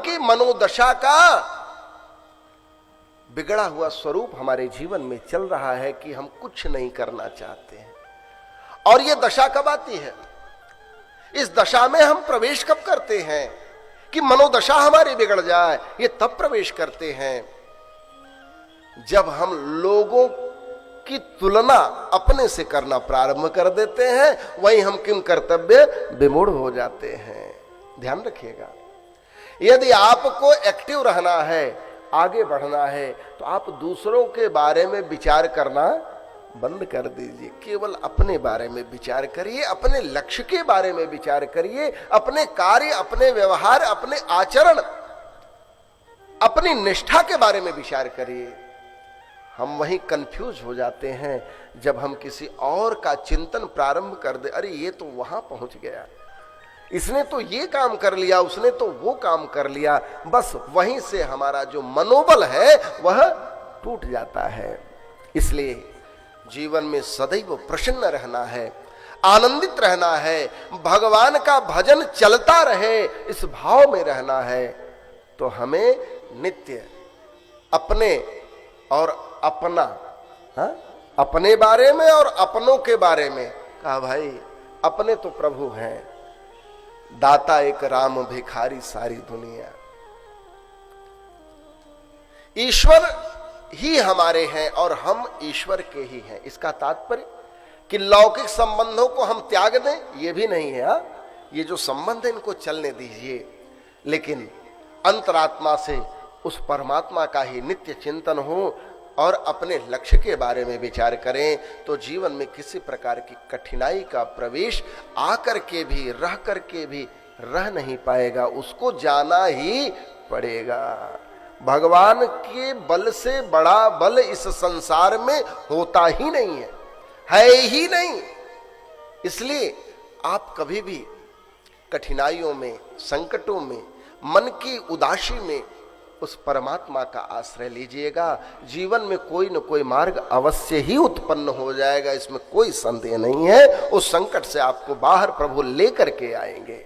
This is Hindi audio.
की मनोदशा का बिगड़ा हुआ स्वरूप हमारे जीवन में चल रहा है कि हम कुछ नहीं करना चाहते हैं। और यह दशा कब आती है? इस दशा में हम प्रवेश कब करते हैं कि मनोदशा हमारी बिगड़ जाए? ये तब प्रवेश करते हैं जब हम लोगों की तुलना अपने से करना प्रारंभ कर देते हैं, वहीं हम किम कर्तव्य विमूढ़ हो जाते हैं। ध्यान रखिएगा, यदि आपको एक्टिव रहना है, आगे बढ़ना है, तो आप दूसरों के बारे में विचार करना बंद कर दीजिए। केवल अपने बारे में विचार करिए, अपने लक्ष्य के बारे में विचार करिए, अपने कार्य, अपने व्यवहार, अपने आचरण, अपनी निष्ठा के बारे में विचार करिए। हम वहीं कंफ्यूज हो जाते हैं जब हम किसी और का चिंतन प्रारंभ कर दे। अरे ये तो वहां पहुंच गया, इसने तो ये काम कर लिया, उसने तो वो काम कर लिया। बस वहीं से हमारा जो मनोबल है वह टूट जाता है। इसलिए जीवन में सदैव प्रसन्न रहना है, आनंदित रहना है, भगवान का भजन चलता रहे, इस भाव में रहना है। तो हमें नित्य अपने और अपना, अपने बारे में और अपनों के बारे में कहा, भाई अपने तो प्रभु हैं, दाता एक राम भिखारी सारी दुनिया। ईश्वर ही हमारे हैं और हम ईश्वर के ही हैं। इसका तात्पर्य कि लौकिक संबंधों को हम त्याग दें, यह भी नहीं है। ये जो संबंध है इनको चलने दीजिए, लेकिन अंतरात्मा से उस परमात्मा का ही नित्य चिंतन हो और अपने लक्ष्य के बारे में विचार करें। तो जीवन में किसी प्रकार की कठिनाई का प्रवेश आकर के भी, रह करके भी रह नहीं पाएगा, उसको जाना ही पड़ेगा। भगवान के बल से बड़ा बल इस संसार में होता ही नहीं है ही नहीं। इसलिए आप कभी भी कठिनाइयों में, संकटों में, मन की उदासी में उस परमात्मा का आश्रय लीजिएगा। जीवन में कोई न कोई मार्ग अवश्य ही उत्पन्न हो जाएगा, इसमें कोई संदेह नहीं है। उस संकट से आपको बाहर प्रभु लेकर के आएंगे।